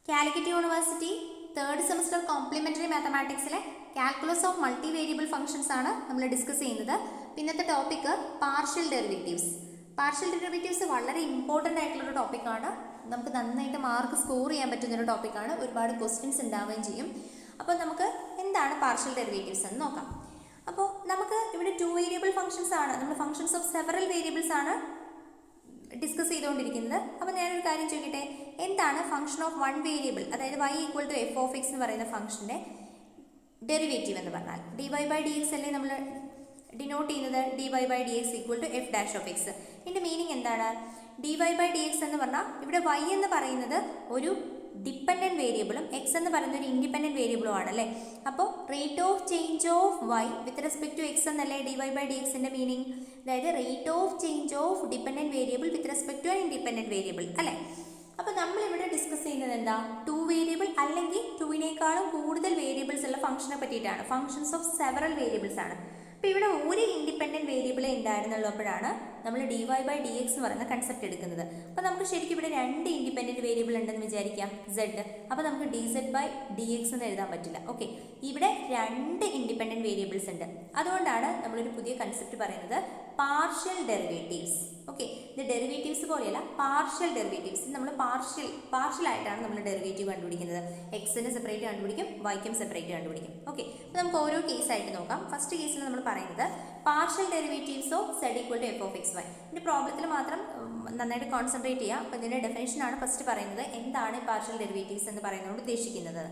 Calicut university third semester complementary മാത്തമാറ്റിക്സിലെ calculus of multi variable functions ആണ് നമ്മൾ ഡിസ്കസ് ചെയ്യുന്നത്. ഇന്നത്തെ topic partial derivatives. Partial derivatives വളരെ ഇമ്പോർട്ടൻ്റ് ആയിട്ടുള്ളൊരു ടോപ്പിക്കാണ്. നമുക്ക് നന്നായിട്ട് മാർക്ക് സ്കോർ ചെയ്യാൻ പറ്റുന്നൊരു ടോപ്പിക്കാണ്. ഒരുപാട് ക്വസ്റ്റ്യൻസ് ഉണ്ടാവുകയും ചെയ്യും. അപ്പോൾ നമുക്ക് എന്താണ് പാർഷ്യൽ ഡെറിവേറ്റീവ്സ് എന്ന് നോക്കാം. അപ്പോൾ നമുക്ക് ഇവിടെ 2 വേരിയബിൾ ഫംഗ്ഷൻസ് ആണ്, നമ്മൾ ഫംഗ്ഷൻസ് ഓഫ് സെവറൽ വേരിയബിൾസ് ആണ് ഡിസ്കസ് ചെയ്തുകൊണ്ടിരിക്കുന്നത്. അപ്പോൾ ഞാനൊരു കാര്യം ചോദിക്കട്ടെ, എന്താണ് ഫംഗ്ഷൻ ഓഫ് 1 വേരിയബിൾ, അതായത് y equal to f of x എന്ന് പറയുന്ന ഫംഗ്ഷൻ്റെ ഡെറിവേറ്റീവ് എന്ന് പറഞ്ഞാൽ dy ബൈ ഡി എക്സ് അല്ലേ നമ്മൾ ഡിനോട്ട് ചെയ്യുന്നത്, dy by d x equal to f dash of x. ഇതിൻ്റെ മീനിങ് എന്താണ്? dy ബൈ ഡി എക്സ് എന്ന് പറഞ്ഞാൽ ഇവിടെ y എന്ന് പറയുന്നത് ഒരു ഡിപ്പെൻഡൻറ്റ് വേരിയബിളും എക്സ് എന്ന് പറയുന്നത് ഒരു ഇൻഡിപെൻഡൻറ്റ് വേരിയബിളും ആണല്ലേ. അപ്പോൾ rate of change of y with respect to x എന്നല്ലേ dy ബൈ ഡി എക്സിൻ്റെ മീനിങ്. അതായത് rate of change of dependent variable with respect to an independent variable അല്ലേ. അപ്പോൾ നമ്മളിവിടെ ഡിസ്കസ് ചെയ്യുന്നത് എന്താ, 2 വേരിയബിൾ അല്ലെങ്കിൽ 2വിനേക്കാളും കൂടുതൽ വേരിയബിൾസ് ഉള്ള ഫംഗ്ഷനെ പറ്റിയിട്ടാണ്. ഫംഗ്ഷൻസ് ഓഫ് സെവറൽ വേരിയബിൾസ് ആണ്. അപ്പോൾ ഇവിടെ ഒരു ഇൻഡിപെൻഡൻറ്റ് വേരിയബിളേ ഉണ്ടായിരുന്നുള്ളപ്പോഴാണ് നമ്മൾ dy ബൈ ഡി എക്സ് എന്ന് പറയുന്ന കൺസെപ്റ്റ് എടുക്കുന്നത്. അപ്പോൾ നമുക്ക് ശരിക്കും ഇവിടെ 2 ഇൻഡിപെൻഡൻറ്റ് വേരിയബിൾ ഉണ്ടെന്ന് വിചാരിക്കാം, z. അപ്പോൾ നമുക്ക് dz ബൈ ഡി എക്സ് എന്ന് എഴുതാൻ പറ്റില്ല. ഓക്കെ, ഇവിടെ 2 ഇൻഡിപെൻഡൻറ്റ് വേരിയബിൾസ് ഉണ്ട്. അതുകൊണ്ടാണ് നമ്മളൊരു പുതിയ കൺസെപ്റ്റ് പറയുന്നത് പാർഷ്യൽ ഡെറിവേറ്റീവ്സ്. ഓക്കെ, ഇത് ഡെറിവേറ്റീവ്സ് പോലെയല്ല, പാർഷ്യൽ ഡെറിവേറ്റീവ്സ്. നമ്മൾ പാർഷ്യൽ ആയിട്ടാണ് നമ്മൾ ഡെറിവേറ്റീവ് കണ്ടുപിടിക്കുന്നത്. എക്സിന് സെപ്പറേറ്റ് കണ്ടുപിടിക്കും, വൈക്കും സെപ്പറേറ്റ് കണ്ടുപിടിക്കും. ഓക്കെ, അപ്പോൾ നമുക്ക് ഓരോ കേസായിട്ട് നോക്കാം. ഫസ്റ്റ് കേസിൽ നമ്മൾ പറയുന്നത് partial derivatives of z equal to f of x y. ഇതിൻ്റെ പ്രോബ്ലത്തിൽ മാത്രം നന്നായിട്ട് കോൺസെൻട്രേറ്റ് ചെയ്യുക. അപ്പോൾ ഇതിൻ്റെ ഡെഫിനേഷനാണ് ഫസ്റ്റ് പറയുന്നത്. എന്താണ് പാർഷ്യൽ ഡെറിവേറ്റീവ്സ് എന്ന് പറയുന്നതുകൊണ്ട് ഉദ്ദേശിക്കുന്നത്?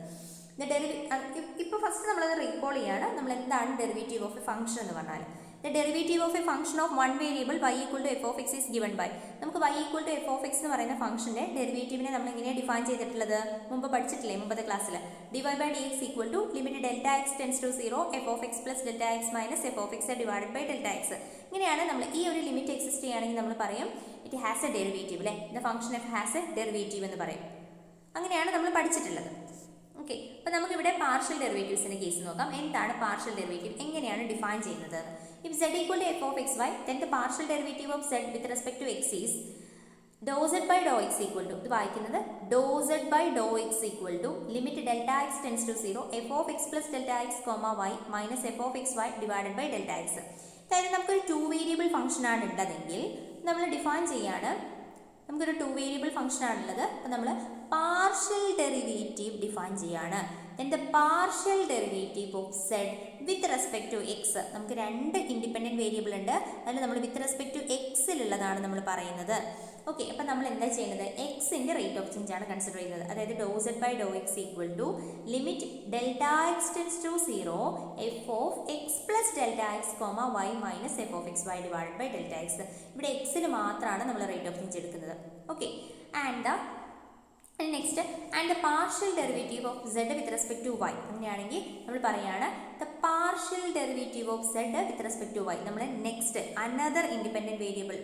ഇപ്പോൾ ഫസ്റ്റ് നമ്മളത് റീകോൾ ചെയ്യാണ്. നമ്മൾ എന്താണ് ഡെറിവേറ്റീവ് ഓഫ് എ ഫംഗ്ഷൻ എന്ന് പറഞ്ഞാൽ, the derivative of a function of 1 variable y equal to f of x is given by. നമുക്ക് y equal to f of x എന്ന് പറയുന്ന ഫംഗ്ഷന്റെ ഡെറിവേറ്റീവിനെ നമ്മൾ എങ്ങനെയാണ് ഡിഫൈൻ ചെയ്തിട്ടുള്ളത്? മുമ്പ് പഠിച്ചിട്ടില്ലേ, മുമ്പത്തെ ക്ലാസ്സിൽ dy by dx equal to limit delta x tends to 0 f of x plus delta x minus f of x divided by delta x. ഇങ്ങനെയാണ് നമ്മൾ ഈ ഒരു ലിമിറ്റ് എക്സിസ്റ്റ് ചെയ്യുകയാണെങ്കിൽ നമ്മൾ പറയും ഇറ്റ് ഹാസ് എ ഡെറിവേറ്റീവ് അല്ലേ, the function f has a derivative എന്ന് പറയും. അങ്ങനെയാണ് നമ്മൾ പഠിച്ചിട്ടുള്ളത്. ഓക്കെ, അപ്പോൾ നമുക്കിവിടെ പാർഷ്യൽ ഡെറിവേറ്റീവ്സിൻ്റെ കേസ് നോക്കാം. എന്താണ് പാർഷ്യൽ ഡെറിവേറ്റീവ്, എങ്ങനെയാണ് ഡിഫൈൻ ചെയ്യുന്നത്? If z equal to f of xy, then the partial derivative of z with respect to x is dou z by dou x equal to, ഇത് വായിക്കുന്നത് dou z by dou x equal to limit delta x tends to 0 f of x plus delta x comma y minus f of xy divided by delta x. അതായത് നമുക്കൊരു 2 variable function ആണ് ഉള്ളതെങ്കിൽ നമ്മൾ define ചെയ്യാണ്, നമുക്കൊരു 2 variable function ആണുള്ളത്. അപ്പോൾ നമ്മൾ പാർഷ്യൽ ഡെറിവേറ്റീവ് ഡിഫൈൻ ചെയ്യാണ്. then the partial derivative of z with respect to x. നമുക്ക് 2 ഇൻഡിപെൻഡൻറ്റ് വേരിയബിൾ ഉണ്ട്, അതിൽ നമ്മൾ വിത്ത് റെസ്പെക്ട് ടു എക്സിലുള്ളതാണ് നമ്മൾ പറയുന്നത്. ഓക്കെ, അപ്പോൾ നമ്മൾ എന്താ ചെയ്യുന്നത്, എക്സിൻ്റെ റേറ്റ് ഓഫ് ചേഞ്ച് ആണ് കൺസിഡർ ചെയ്യുന്നത്. അതായത് dou z by Dr x equal to limit delta x tends to 0 f of x plus delta x comma y minus f of x y divide by delta x. ഇവിടെ എക്സിന് മാത്രമാണ് നമ്മൾ rate of change എടുക്കുന്നത്. Okay, and next and the partial derivative of z with respect to y. അങ്ങനെയാണെങ്കിൽ നമ്മൾ പറയുകയാണ് the partial derivative of z with respect to y. നമ്മൾ next another independent variable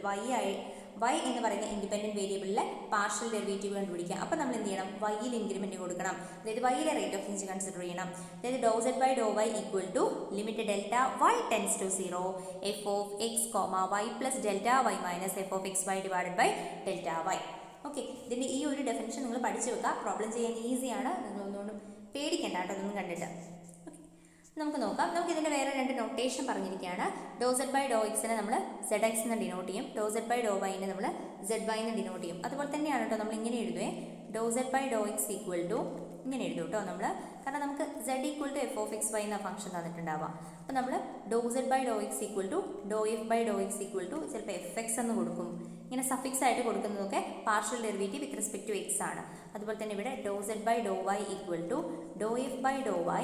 y എന്ന് പറയുന്ന ഇൻഡിപെൻഡൻറ്റ് വേരിയബിളിലെ പാർഷ്യൽ ഡെറിവേറ്റീവ് കണ്ടുപിടിക്കുക. അപ്പോൾ നമ്മൾ എന്ത് ചെയ്യണം, y-യിൽ ഇൻക്രിമെൻറ്റ് കൊടുക്കണം. അതായത് y-യിലെ റേറ്റ് ഓഫ് ചേഞ്ച് കൺസിഡർ ചെയ്യണം. അതായത് dou z by Dr y equal to limit delta y tends to 0 f of x comma y plus delta y minus f of x y divided by delta y. Okay, ഇതിൻ്റെ ഈ ഒരു definition നിങ്ങൾ പഠിച്ചു വെക്കുക. Problem ചെയ്യാൻ ഈസിയാണ്, നിങ്ങൾ ഒന്നുകൊണ്ടും പേടിക്കേണ്ട കേട്ടോ ഇതൊന്നും കണ്ടിട്ട്. ഓക്കെ, നമുക്ക് നോക്കാം. നമുക്ക് ഇതിൻ്റെ വേറെ 2 നൊട്ടേഷൻ പറഞ്ഞിരിക്കുകയാണ്. ഡോ z ബൈ ഡോ എക്സിനെ നമ്മൾ z x എന്ന് ഡിനോട്ട് ചെയ്യും, ഡോ z ബൈ ഡോ വൈനെ നമ്മൾ z y എന്ന് ഡിനോട്ട് ചെയ്യും. അതുപോലെ തന്നെയാണ് കേട്ടോ നമ്മൾ ഇങ്ങനെ എഴുതുവേ, do z by Dr x equal to ഇങ്ങനെ എഴുതും കേട്ടോ നമ്മൾ, കാരണം നമുക്ക് z equal to f of x y എന്ന ഫംഗ്ഷൻ തന്നിട്ടുണ്ടാവാം. അപ്പോൾ നമ്മൾ do z by Dr x equal to do f by Dr x equal to ചിലപ്പോൾ എഫ് എക്സ് എന്ന് കൊടുക്കും. ഇങ്ങനെ സഫിക്സ് ആയിട്ട് കൊടുക്കുന്നതൊക്കെ partial derivative with respect to x ആണ്. അതുപോലെ തന്നെ ഇവിടെ do z by Dr y equal to do f by Dr y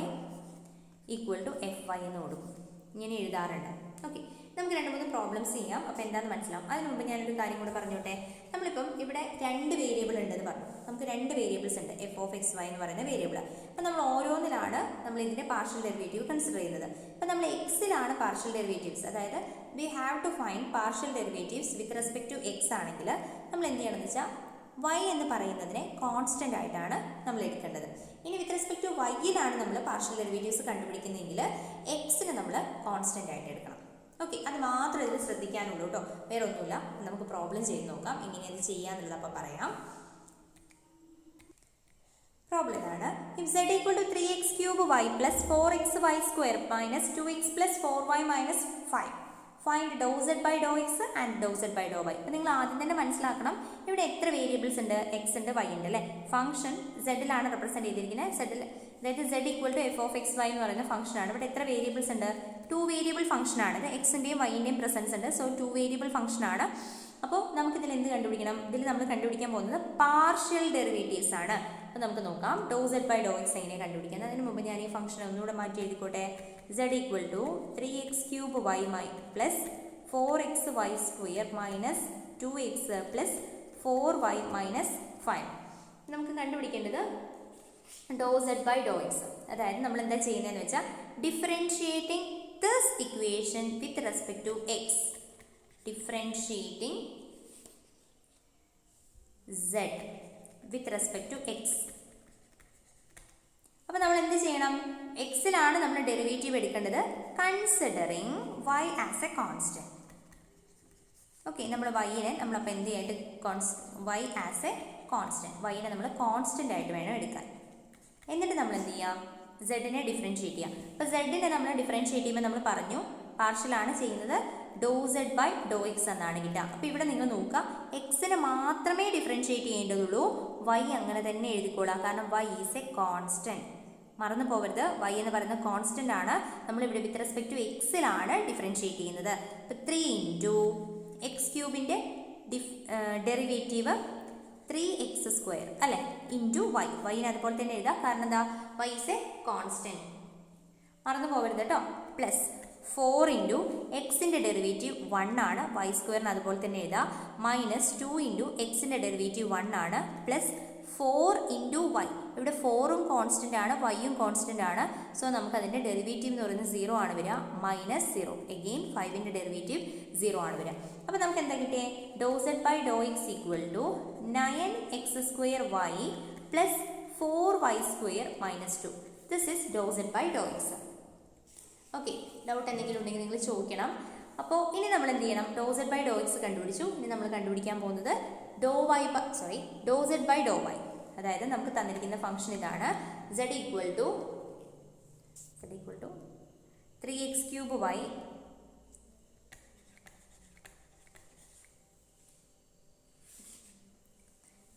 equal to f y എന്ന് കൊടുക്കും. ഇങ്ങനെ എഴുതാറുണ്ട്. ഓക്കെ, നമുക്ക് 2-3 പ്രോബ്ലംസ് ചെയ്യാം. അപ്പോൾ എന്താണെന്ന് മനസ്സിലാവും. അതിന് മുമ്പ് ഞാനൊരു കാര്യം കൂടെ പറഞ്ഞോട്ടെ. നമ്മളിപ്പം ഇവിടെ 2 വേരിയബിൾ ഉണ്ടെന്ന് പറഞ്ഞു. നമുക്ക് 2 വേരിയബിൾസ് ഉണ്ട്, എഫ് ഓഫ് എക്സ് വൈ എന്ന് പറയുന്ന വേരിയബിൾ. അപ്പോൾ നമ്മൾ ഓരോന്നിലാണ് നമ്മൾ ഇതിൻ്റെ പാർഷ്യൽ ഡെറിവേറ്റീവ് കൺസിഡർ ചെയ്യുന്നത്. അപ്പോൾ നമ്മൾ എക്സിലാണ് പാർഷ്യൽ ഡെറിവേറ്റീവ്സ്, അതായത് we have to find partial derivatives with respect to x ആണെങ്കിൽ നമ്മൾ എന്ത് ചെയ്യണമെന്ന് വെച്ചാൽ y എന്ന് പറയുന്നതിനെ കോൺസ്റ്റൻ്റ് ആയിട്ടാണ് നമ്മൾ എടുക്കേണ്ടത്. ഇനി വിത്ത് റെസ്പെക്ട് ടു വൈയിലാണ് നമ്മൾ പാർഷ്യൽ ഡെറിവേറ്റീവ്സ് കണ്ടുപിടിക്കുന്നതെങ്കിൽ എക്സിന് നമ്മൾ കോൺസ്റ്റൻ്റ് ആയിട്ട് എടുക്കണം. ഓക്കെ, അത് മാത്രം ഇതിൽ ശ്രദ്ധിക്കാനുള്ളൂ കേട്ടോ, വേറെ ഒന്നുമില്ല. നമുക്ക് പ്രോബ്ലം ചെയ്ത് നോക്കാം, എങ്ങനെയത് ചെയ്യാന്നുള്ളത് അപ്പോൾ പറയാം. If z equal to 3x cube y plus 4xy square minus 2x plus 4y minus 5. Find dou z by dou x and dou z by dou y. അപ്പോൾ നിങ്ങൾ ആദ്യം തന്നെ മനസ്സിലാക്കണം ഇവിടെ എത്ര വേരിയബിൾസ് ഉണ്ട്, എക്സ് ഉണ്ട്, വൈ ഉണ്ട് അല്ലേ. ഫംഗ്ഷൻ സെഡിലാണ് റെപ്രസെൻറ്റ് ചെയ്തിരിക്കുന്നത്. സെഡിൽ അതായത് z equal to f of x y എന്ന് പറയുന്ന ഫംഗ്ഷനാണ്. ഇവിടെ എത്ര വേരിയബിൾസ് ഉണ്ട്? 2 വേരിയബിൾ ഫംഗ്ഷനാണ്. ഇത് എക്സിൻ്റെയും വൈൻ്റെയും പ്രസൻസ് ഉണ്ട്. സോ 2 വേരിയബിൾ ഫംഗ്ഷനാണ്. അപ്പോൾ നമുക്കിതിൽ എന്ത് കണ്ടുപിടിക്കണം? ഇതിൽ നമ്മൾ കണ്ടുപിടിക്കാൻ പോകുന്നത് പാർഷ്യൽ ഡെറിവേറ്റീവ്സ് ആണ്. അപ്പോൾ നമുക്ക് നോക്കാം dou zed by Dr x എങ്ങനെ കണ്ടുപിടിക്കുന്നത്. അതിന് മുമ്പ് ഞാൻ ഈ ഫംഗ്ഷൻ ഒന്നുകൂടെ മാറ്റി എഴുതിക്കോട്ടെ. z equal to 3x cube y plus 4xy square minus 2x plus 4y minus 5. നമുക്ക് കണ്ടുപിടിക്കേണ്ടത് ഡോ സെഡ് ബൈ ഡോ എക്സ്. അതായത് നമ്മൾ എന്താ ചെയ്യുന്നതെന്ന് വെച്ചാൽ differentiating this equation with respect to x. Differentiating z with respect to x. അപ്പോൾ നമ്മൾ എന്ത് ചെയ്യണം? എക്സിലാണ് നമ്മൾ ഡെറിവേറ്റീവ് എടുക്കേണ്ടത്, considering y as a constant. Okay, നമ്മൾ വൈനെ നമ്മളപ്പോൾ എന്ത് ചെയ്യായിട്ട് y ആസ് എ കോൺസ്റ്റന്റ്, വൈനെ നമ്മൾ കോൺസ്റ്റന്റ് ആയിട്ട് വേണം എടുക്കാൻ. എന്നിട്ട് നമ്മൾ എന്ത് ചെയ്യാം? സെഡിനെ ഡിഫറൻഷിയേറ്റ് ചെയ്യാം. അപ്പോൾ സെഡിനെ നമ്മൾ ഡിഫറൻഷിയേറ്റ് ചെയ്യുമ്പോൾ നമ്മൾ പറഞ്ഞു പാർഷ്യലാണ് ചെയ്യുന്നത്, ഡോ സെഡ് ബൈ ഡോ എക്സ് എന്നാണ് കിട്ടുക. അപ്പോൾ ഇവിടെ നിങ്ങൾ നോക്കുക, എക്സിനെ മാത്രമേ ഡിഫറൻഷിയേറ്റ് ചെയ്യേണ്ടതുള്ളൂ, വൈ അങ്ങനെ തന്നെ എഴുതിക്കോളാം. കാരണം വൈ ഈസ് എ കോൺസ്റ്റന്റ്. മറന്നു പോകരുത്, വൈ എന്ന് പറയുന്ന കോൺസ്റ്റന്റ് ആണ്. നമ്മളിവിടെ വിത്ത് റെസ്പെക്ട് ടു എക്സിലാണ് ഡിഫറൻഷിയേറ്റ് ചെയ്യുന്നത്. അപ്പോൾ 3 ഇൻറ്റു എക്സ് ക്യൂബിൻ്റെ ഡെറിവേറ്റീവ് 3x സ്ക്വയർ അല്ലേ, ഇൻറ്റു വൈ. വൈനെ അതുപോലെ തന്നെ എഴുതാം, കാരണം എന്താ? Y is a constant. മറന്നു പോകരുത് കേട്ടോ. പ്ലസ് 4 ഇൻറ്റു എക്സിൻ്റെ ഡെറിവേറ്റീവ് 1 ആണ്, വൈ സ്ക്വയറിന് അതുപോലെ തന്നെ എഴുതാം. മൈനസ് 2 ഇൻറ്റു എക്സിൻ്റെ ഡെറിവേറ്റീവ് 1 ആണ്, പ്ലസ് 4 ഇൻറ്റു വൈ. ഇവിടെ 4ഉം കോൺസ്റ്റൻ്റ് ആണ്, വൈയും കോൺസ്റ്റൻ്റ് ആണ്. സോ നമുക്ക് അതിൻ്റെ ഡെറിവേറ്റീവ് എന്ന് പറയുന്നത് 0 ആണ് വരിക, മൈനസ് 0. എഗെയിൻ 5ൻ്റെ ഡെറിവേറ്റീവ് 0 ആണ് വരിക. അപ്പോൾ നമുക്ക് എന്താ കിട്ടിയേ? Doh zed by Dr x equal to 9x square y plus 4y square minus 2. This is doh zed by Dr x. Okay, doubt എന്തെങ്കിലും ഉണ്ടെങ്കിൽ നിങ്ങൾ ചോദിക്കണം. അപ്പോൾ ഇനി നമ്മൾ എന്ത് ചെയ്യണം? Doh zed by Dr x കണ്ടുപിടിച്ചു. ഇനി നമ്മൾ കണ്ടുപിടിക്കാൻ പോകുന്നത് doh zed by Dr y. അതായത് നമുക്ക് തന്നിരിക്കുന്ന ഫംഗ്ഷൻ ഇതാണ്, z equal to 3x cube y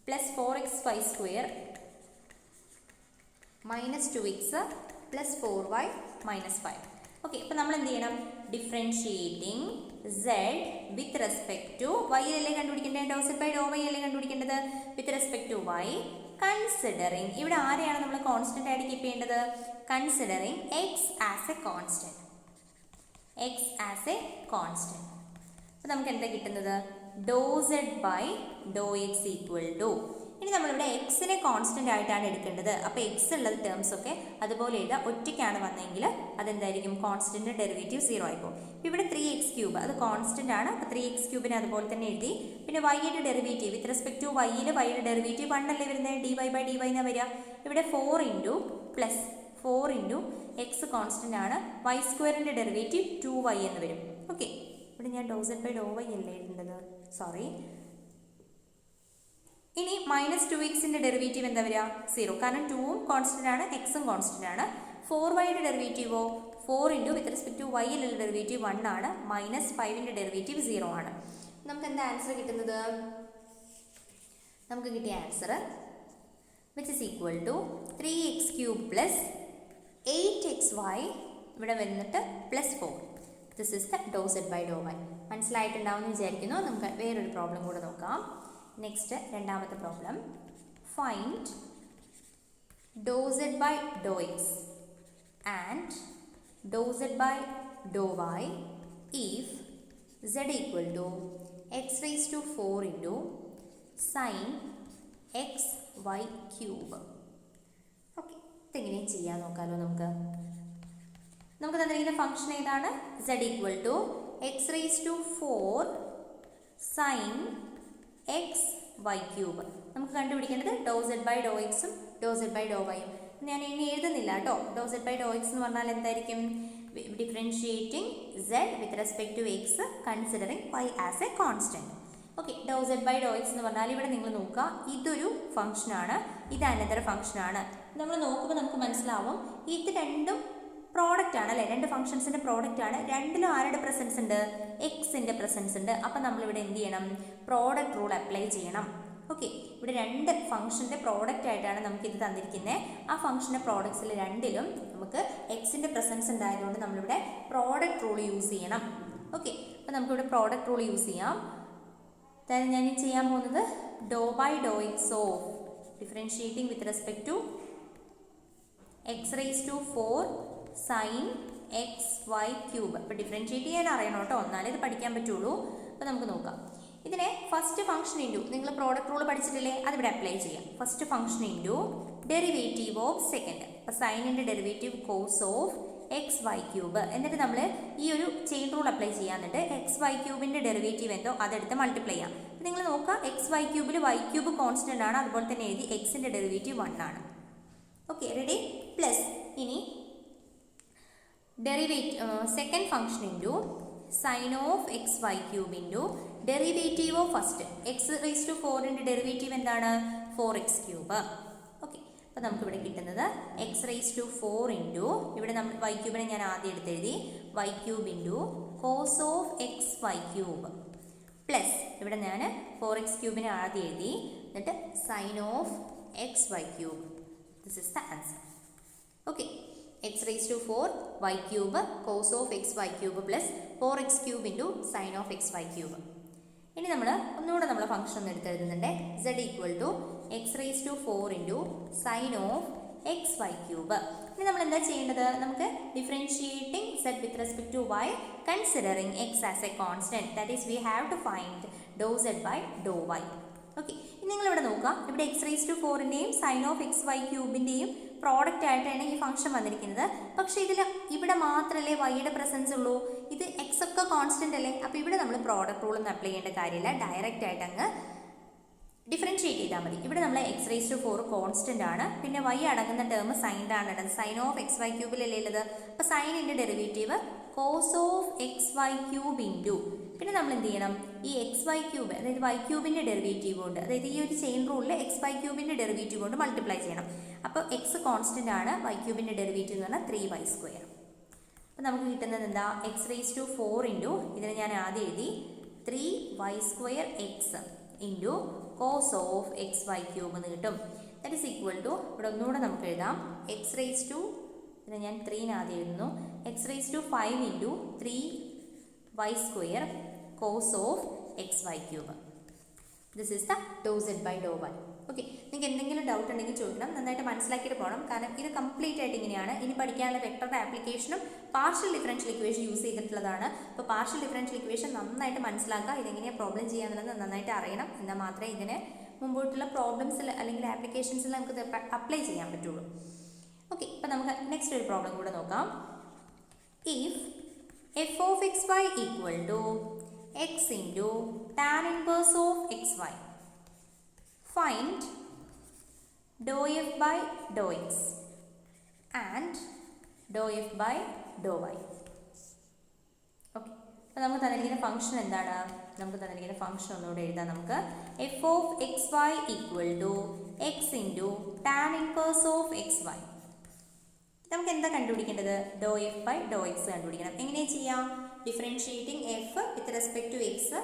plus 4xy square minus 2x plus 4y minus 5. Okay, അപ്പോൾ നമ്മൾ എന്ത് ചെയ്യണം? Differentiating z with respect to y അല്ലേ കണ്ടുപിടിക്കേണ്ടത്, ഡോ സെഡ് ബൈ ഡോ വൈ അല്ലേ കണ്ടുപിടിക്കേണ്ടത്, with respect to y. Considering, ഇവിടെ ആരെയാണ് നമ്മൾ കോൺസ്റ്റന്റ് ആയിട്ട് കീപ്പ് ചെയ്യേണ്ടത്? Considering x as a constant. X as a constant. അപ്പോൾ നമുക്ക് എന്താ കിട്ടുന്നത്? Doh zed by Dr x equal to. ഇനി നമ്മളിവിടെ എക്സിനെ കോൺസ്റ്റന്റ് ആയിട്ടാണ് എടുക്കേണ്ടത്. അപ്പോൾ എക്സ് ഉള്ളത് ടേംസ് ഒക്കെ അതുപോലെ എഴുതാം. ഒറ്റയ്ക്കാണ് വന്നെങ്കിൽ അതെന്തായിരിക്കും? Constant derivative 0 ആയിപ്പോൾ. ഇവിടെ 3x ക്യൂബ് അത് കോൺസ്റ്റന്റ് ആണ്. അപ്പോൾ 3x ക്യൂബിനെ അതുപോലെ തന്നെ എഴുതി. പിന്നെ വൈയുടെ ഡെറിവേറ്റീവ് വിത്ത് റെസ്പെക്ട് ടു വൈയിൽ വൈയുടെ ഡെറിവേറ്റീവ് 1 അല്ലേ വരുന്നത്, dy ബൈ dy എന്നാ വരിക. ഇവിടെ 4 into plus 4 into X constant ആണ്, വൈ സ്ക്വയറിൻ്റെ ഡെറിവേറ്റീവ് 2y എന്ന് വരും. ഓക്കെ, ഇവിടെ ഞാൻ ഡോ സെഡ് ബൈ ഡോ വൈ അല്ലേ എഴുതേണ്ടത്, സോറി. ഇനി മൈനസ് 2xൻ്റെ ഡെറിവേറ്റീവ് എന്താ വരിക? 0, കാരണം 2ഉം കോൺസ്റ്റന്റ് ആണ്, എക്സും കോൺസ്റ്റന്റ് ആണ്. 4yയുടെ ഡെറിവേറ്റീവോ 4 ഇൻറ്റു വിത്ത് റെസ്പെക്ട് ടു വൈയിലുള്ള ഡെറിവേറ്റീവ് 1 ആണ്, മൈനസ് 5ൻ്റെ ഡെറിവേറ്റീവ് 0 ആണ്. നമുക്ക് എന്താ ആൻസർ കിട്ടുന്നത്? നമുക്ക് കിട്ടിയ answer which is equal to 3x cube plus 8xy ഇവിടെ വരുന്നിട്ട് plus 4. This is the Dr zed by Dr y. മനസ്സിലായിട്ടുണ്ടാവുമെന്ന് വിചാരിക്കുന്നു. നമുക്ക് വേറൊരു പ്രോബ്ലം കൂടെ നോക്കാം. നെക്സ്റ്റ് രണ്ടാമത്തെ problem, find doh zed by Dr x and doh zed by Dr y if z equal to x raise to 4 into sine x y cube. Okay, ഇതെങ്ങനെ ചെയ്യാൻ നോക്കാമല്ലോ. നമുക്ക് തന്നിരിക്കുന്ന ഫംഗ്ഷൻ ഏതാണ്? z equal to x raise to 4 sine x y cube. നമുക്ക് കണ്ടുപിടിക്കേണ്ടത് ഡോ zed by ഡോ എക്സും ഡോ zed by ഡോ വൈയും. ഞാൻ ഇനി എഴുതുന്നില്ല കേട്ടോ. Dou zed by Dr x എന്ന് പറഞ്ഞാൽ എന്തായിരിക്കും? Differentiating z with respect to x considering y as a constant. Okay, dou zed by Dr x എന്ന് പറഞ്ഞാൽ ഇവിടെ നിങ്ങൾ നോക്കുക, ഇതൊരു ഫംഗ്ഷനാണ്, ഇത് അനദർ ഫംഗ്ഷനാണ്. നമ്മൾ നോക്കുമ്പോൾ നമുക്ക് മനസ്സിലാവും ഇത് രണ്ടും പ്രോഡക്റ്റ് ആണ് അല്ലേ, രണ്ട് ഫംഗ്ഷൻസിൻ്റെ പ്രോഡക്റ്റ് ആണ്. രണ്ടിലും ആരുടെ പ്രസൻസ് ഉണ്ട്? എക്സിൻ്റെ പ്രസൻസ് ഉണ്ട്. അപ്പം നമ്മളിവിടെ എന്ത് ചെയ്യണം? പ്രോഡക്റ്റ് റൂൾ അപ്ലൈ ചെയ്യണം. ഓക്കെ, ഇവിടെ രണ്ട് ഫംഗ്ഷൻ്റെ പ്രോഡക്റ്റ് ആയിട്ടാണ് നമുക്കിത് തന്നിരിക്കുന്നത്. ആ ഫംഗ്ഷൻ്റെ പ്രോഡക്ട്സിൽ രണ്ടിലും നമുക്ക് എക്സിൻ്റെ പ്രസൻസ് ഉണ്ടായതുകൊണ്ട് നമ്മളിവിടെ പ്രോഡക്റ്റ് റൂൾ യൂസ് ചെയ്യണം. ഓക്കെ, അപ്പോൾ നമുക്കിവിടെ പ്രോഡക്റ്റ് റൂൾ യൂസ് ചെയ്യാം. അതായത് ഞാൻ ചെയ്യാൻ പോകുന്നത് doh by Dr x of differentiating with respect to x raise to 4 sine x y cube. അപ്പോൾ ഡിഫറൻഷിയേറ്റ് ചെയ്യാൻ അറിയണം കേട്ടോ, എന്നാലേ ഇത് പഠിക്കാൻ പറ്റുള്ളൂ. അപ്പോൾ നമുക്ക് നോക്കാം. ഇതിനെ ഫസ്റ്റ് ഫംഗ്ഷൻ ഇൻറ്റു, നിങ്ങൾ പ്രോഡക്റ്റ് റൂൾ പഠിച്ചിട്ടില്ലേ, അതിവിടെ അപ്ലൈ ചെയ്യാം. First function into derivative of second. അപ്പോൾ സൈനിൻ്റെ derivative cos of x y cube. എന്നിട്ട് നമ്മൾ ഈ ഒരു ചെയിൻ റൂൾ അപ്ലൈ ചെയ്യാന്നിട്ട് എക്സ് വൈ ക്യൂബിൻ്റെ ഡെറിവേറ്റീവ് എന്തോ അതെടുത്ത് മൾട്ടിപ്ലൈ ചെയ്യാം. അപ്പോൾ നിങ്ങൾ നോക്കുക, എക്സ് വൈ ക്യൂബിൽ വൈ ക്യൂബ് കോൺസ്റ്റൻ്റ് ആണ്, അതുപോലെ തന്നെ എഴുതി എക്സിൻ്റെ ഡെറിവേറ്റീവ് 1 ആണ്. Okay, ready? പ്ലസ് ഇനി second function into sine of x y cube into derivative of first x raise to 4ൻ്റെ ഡെറിവേറ്റീവ് എന്താണ്? 4x cube. ഓക്കെ, അപ്പോൾ നമുക്കിവിടെ കിട്ടുന്നത് എക്സ് റേസ് ടു 4 ഇൻറ്റു, ഇവിടെ നമ്മൾ വൈ ക്യൂബിനെ ഞാൻ ആദ്യം എടുത്തെഴുതി, y cube into cos of x y cube plus ഇവിടെ ഞാൻ 4x ക്യൂബിനെ ആദ്യം എഴുതി, എന്നിട്ട് sine of x y cube. This is the answer. Okay, x raise to 4 y cube cos of x y cube plus 4x cube into sine of x y cube. ഇനി നമ്മൾ ഒന്നുകൂടെ നമ്മൾ ഫംഗ്ഷൻ ഒന്ന് എടുത്തെഴുതുന്നുണ്ട്. z equal to x raise to 4 into sine of x y cube. ഇനി നമ്മൾ എന്താ ചെയ്യേണ്ടത്? നമുക്ക് differentiating z with respect to y considering x as a constant, that is we have to find doh z by Dr y. Okay, ഇനി നിങ്ങളിവിടെ നോക്കുക, ഇവിടെ x raise to 4ൻ്റെയും സൈൻ ഓഫ് എക്സ് വൈ ക്യൂബിൻ്റെയും പ്രോഡക്റ്റ് ആയിട്ടാണ് ഈ function വന്നിരിക്കുന്നത്. പക്ഷേ ഇവിടെ മാത്രമല്ലേ വൈയുടെ പ്രസൻസ് ഉള്ളൂ, ഇത് എക്സ് ഒക്കെ കോൺസ്റ്റന്റ് അല്ലേ. അപ്പോൾ ഇവിടെ നമ്മൾ പ്രോഡക്റ്റ് റൂൾ ഒന്നും അപ്ലൈ ചെയ്യേണ്ട കാര്യമില്ല, ഡയറക്റ്റ് ആയിട്ട് അങ്ങ് ഡിഫറൻഷിയേറ്റ് ചെയ്താൽ മതി. ഇവിടെ നമ്മൾ എക്സ് റേസ് ടു 4 കോൺസ്റ്റന്റ് ആണ്, പിന്നെ വൈ അടങ്ങുന്ന ടേം സൈനിലാണ് ഇടുന്നത്. സൈൻ ഓഫ് എക്സ് വൈ ക്യൂബിലല്ലേ ഉള്ളത്. അപ്പോൾ സൈനിൻ്റെ derivative cos of x y cube into, പിന്നെ നമ്മൾ എന്ത് ചെയ്യണം? ഈ എക്സ് വൈ ക്യൂബ്, അതായത് വൈ ക്യൂബിൻ്റെ ഡെറിവേറ്റീവ് കൊണ്ട്, അതായത് ഈ ഒരു ചെയിൻ റൂളിൽ എക്സ് വൈ ക്യൂബിൻ്റെ ഡെറിവേറ്റീവ് കൊണ്ട് മൾട്ടിപ്ലൈ ചെയ്യണം. അപ്പോൾ എക്സ് കോൺസ്റ്റന്റ് ആണ്, വൈ ക്യൂബിൻ്റെ ഡെറിവേറ്റീവ് എന്ന് പറഞ്ഞാൽ 3y². അപ്പോൾ നമുക്ക് കിട്ടുന്നത് എന്താ? എക്സ് റേസ് ടു 4 ഇൻറ്റു, ഇതിനെ ഞാൻ ആദ്യം എഴുതി 3y²x into cos of x y cube എന്ന് കിട്ടും. ദാറ്റ് ഈസ് ഈക്വൽ ടു, ഇവിടെ ഒന്നുകൂടെ നമുക്ക് എഴുതാം, എക്സ് റേസ് ടു, ഇതിനെ ഞാൻ 3 ആദ്യം എഴുതുന്നു, x raise to 5 into 3y² cos of x y cube. This is the Dr zed by Dr y. Okay, നിങ്ങൾക്ക് എന്തെങ്കിലും ഡൗട്ട് ഉണ്ടെങ്കിൽ ചോദിക്കണം, നന്നായിട്ട് മനസ്സിലാക്കിയിട്ട് പോകണം, കാരണം ഇത് കംപ്ലീറ്റ് ആയിട്ട് ഇങ്ങനെയാണ്. ഇനി പഠിക്കാനുള്ള വെക്ടറുടെ ആപ്ലിക്കേഷനും പാർഷ്യൽ ഡിഫറൻഷ്യൽ ഇക്വേഷൻ യൂസ് ചെയ്തിട്ടുള്ളതാണ്. അപ്പോൾ പാർഷ്യൽ ഡിഫറൻഷ്യൽ ഇക്വേഷൻ നന്നായിട്ട് മനസ്സിലാക്കുക, ഇതെങ്ങനെയാണ് പ്രോബ്ലം ചെയ്യാന്നുള്ളത് നന്നായിട്ട് അറിയണം, എന്നാൽ മാത്രമേ ഇതിന് മുമ്പോട്ടുള്ള പ്രോബ്ലംസിൽ അല്ലെങ്കിൽ ആപ്ലിക്കേഷൻസിൽ നമുക്ക് അപ്ലൈ ചെയ്യാൻ പറ്റുള്ളൂ. ഓക്കെ, അപ്പോൾ നമുക്ക് നെക്സ്റ്റ് ഒരു പ്രോബ്ലം കൂടെ നോക്കാം. If f of x y equal to x into tan inverse of x y, find dou f by dou x and dou f by dou y. Okay, അപ്പോൾ നമുക്ക് തന്നിരിക്കുന്ന ഫംഗ്ഷൻ എന്താണ്? നമുക്ക് തന്നിരിക്കുന്ന ഫംഗ്ഷൻ ഒന്നുകൂടെ എഴുതാം. നമുക്ക് f of x y equal to x into tan inverse of x y. നമുക്ക് എന്താ കണ്ടുപിടിക്കേണ്ടത്? Dou f by Dr x കണ്ടുപിടിക്കണം. എങ്ങനെ ചെയ്യാം? Differentiating f with respect to x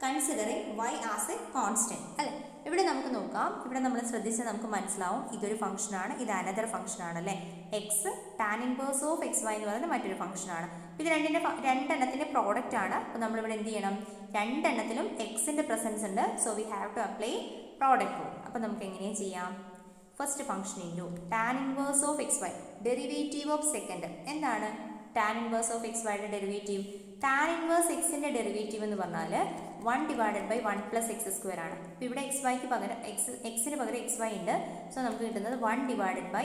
considering y as a constant അല്ലേ. ഇവിടെ നമുക്ക് നോക്കാം, ഇവിടെ നമ്മൾ ശ്രദ്ധിച്ചാൽ നമുക്ക് മനസ്സിലാവും ഇതൊരു ഫംഗ്ഷനാണ്, ഇത് അനദർ ഫംഗ്ഷനാണ് അല്ലേ. X tan inverse of x y എന്ന് പറയുന്നത് മറ്റൊരു ഫംഗ്ഷനാണ്. ഇത് രണ്ടെണ്ണത്തിൻ്റെ പ്രോഡക്റ്റ് ആണ്. അപ്പോൾ നമ്മളിവിടെ എന്ത് ചെയ്യണം? രണ്ടെണ്ണത്തിലും എക്സിൻ്റെ പ്രസൻസ് ഉണ്ട്. So we have to apply product rule. അപ്പോൾ നമുക്ക് എങ്ങനെയാണ് ചെയ്യാം? First function into tan inverse of x y, derivative of second. എന്താണ് ടാൻ ഇൻവേഴ്സ് ഓഫ് എക്സ് വൈയുടെ ഡെറിവേറ്റീവ്? ടാൻ ഇൻവേഴ്സ് എക്സിൻ്റെ ഡെറിവേറ്റീവ് എന്ന് പറഞ്ഞാൽ 1 ഡിവൈഡഡ് ബൈ 1 പ്ലസ് x² ആണ്. അപ്പോൾ ഇവിടെ എക്സിന് പകരം എക്സ് വൈ ഉണ്ട്. സോ നമുക്ക് കിട്ടുന്നത് 1 divided by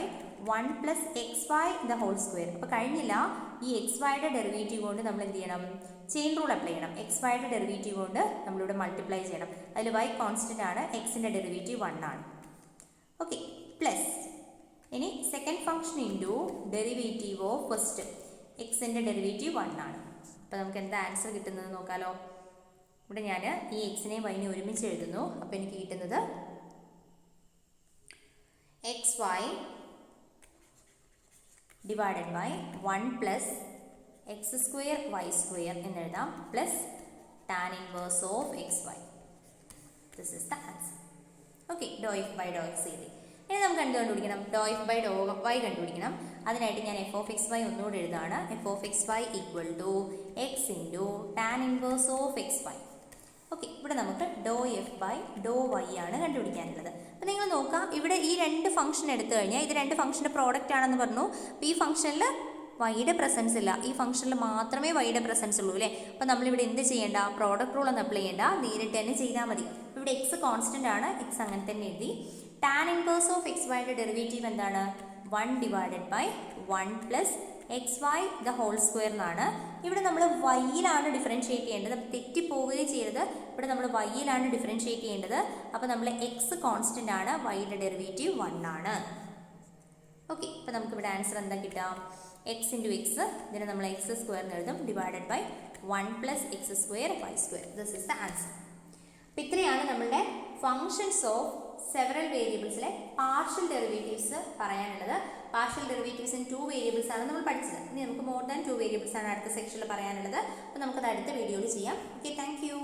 1 plus XY the whole square. അപ്പോൾ കഴിഞ്ഞില്ല, ഈ എക്സ് വൈയുടെ ഡെറിവേറ്റീവ് കൊണ്ട് നമ്മൾ എന്ത് ചെയ്യണം? ചെയിൻ റൂൾ അപ്ലൈ ചെയ്യണം. എക്സ് വൈയുടെ ഡെറിവേറ്റീവ് കൊണ്ട് നമ്മളിവിടെ മൾട്ടിപ്ലൈ ചെയ്യണം. അതിൽ y കോൺസ്റ്റന്റ് ആണ്, എക്സിൻ്റെ ഡെറിവേറ്റീവ് 1 ആണ്. ഓക്കെ, പ്ലസ് ഇനി second function into derivative of first എക്സിൻ്റെ ഡെറിവേറ്റീവ് 1 ആണ്. അപ്പോൾ നമുക്ക് എന്താ ആൻസർ കിട്ടുന്നത് നോക്കാലോ. ഇവിടെ ഞാൻ ഈ എക്സിനെയും വൈനെയും ഒരുമിച്ച് എഴുതുന്നു. അപ്പോൾ എനിക്ക് കിട്ടുന്നത് x y divided by 1 plus x square y square എന്നെഴുതാം plus tan inverse of x y. This is the answer. Okay, doh f by Dr x എഴുതി. ഇനി നമുക്ക് എന്ത് കണ്ടുപിടിക്കണം? Doh f by Dr y കണ്ടുപിടിക്കണം. അതിനായിട്ട് ഞാൻ എഫ് ഓഫ് എക്സ് വൈ ഒന്നുകൂടെ എഴുതാണ്. F of x y equal to x into tan inverse of x y. Okay, ഇവിടെ നമുക്ക് doh f by Dr Y ആണ് കണ്ടുപിടിക്കാനുള്ളത്. അപ്പോൾ നിങ്ങൾ നോക്കാം, ഇവിടെ ഈ രണ്ട് ഫംഗ്ഷൻ എടുത്തു കഴിഞ്ഞാൽ ഇത് രണ്ട് ഫംഗ്ഷൻ്റെ പ്രോഡക്റ്റ് ആണെന്ന് പറഞ്ഞു. അപ്പോൾ ഈ ഫംഗ്ഷനിൽ വൈയുടെ പ്രസൻസ് ഇല്ല, ഈ ഫംഗ്ഷനിൽ മാത്രമേ വൈയുടെ പ്രസൻസ് ഉള്ളൂ അല്ലേ. അപ്പോൾ നമ്മളിവിടെ എന്ത് ചെയ്യേണ്ട? പ്രോഡക്റ്റ് റൂൾ ഒന്നും അപ്ലൈ ചെയ്യേണ്ട, നേരിട്ട് തന്നെ ചെയ്താൽ മതി. ഇവിടെ എക്സ് കോൺസ്റ്റൻ്റ് ആണ്, എക്സ് അങ്ങനെ തന്നെ എഴുതി. ടാൻ ഇൻവേഴ്സ് ഓഫ് എക്സ് വൈയുടെ ഡെറിവേറ്റീവ് എന്താണ്? 1 divided by 1 plus x y the whole square എന്നാണ്. ഇവിടെ നമ്മൾ വൈയിലാണ് ഡിഫറൻഷ്യേറ്റ് ചെയ്യേണ്ടത്, അപ്പോൾ തെറ്റിപ്പോവുകയും ചെയ്യരുത്. ഇവിടെ നമ്മൾ വൈയിലാണ് ഡിഫറൻഷ്യേറ്റ് ചെയ്യേണ്ടത്. അപ്പോൾ നമ്മൾ എക്സ് കോൺസ്റ്റൻ്റ് ആണ്, വൈയുടെ ഡെറിവേറ്റീവ് 1 ആണ്. ഓക്കെ, അപ്പോൾ നമുക്കിവിടെ ആൻസർ എന്താ കിട്ടാം? എക്സ് ഇൻറ്റു എക്സ്, ഇതിനെ നമ്മൾ എക്സ് സ്ക്വയർ എന്ന് എഴുതും, divided by 1 plus x square y square. This is the answer. അപ്പോൾ ഇത്രയാണ് നമ്മളുടെ ഫങ്ഷൻസ് ഓഫ് സെവറൽ വേരിയബിൾസിലെ പാർഷ്യൽ ഡെറിവേറ്റീവ്സ് പറയാനുള്ളത്. പാർഷ്യൽ ഡെറിവേറ്റീവ്സ് ഇൻ 2 വേരിയബിൾസ് ആണ് നമ്മൾ പഠിച്ചത്. ഇനി നമുക്ക് മോർ ദാൻ 2 വേരിയബിൾസ് ആണ് അടുത്ത സെക്ഷനിൽ പറയാനുള്ളത്. അപ്പോൾ നമുക്കത് അടുത്ത വീഡിയോയിൽ ചെയ്യാം. Okay, thank you.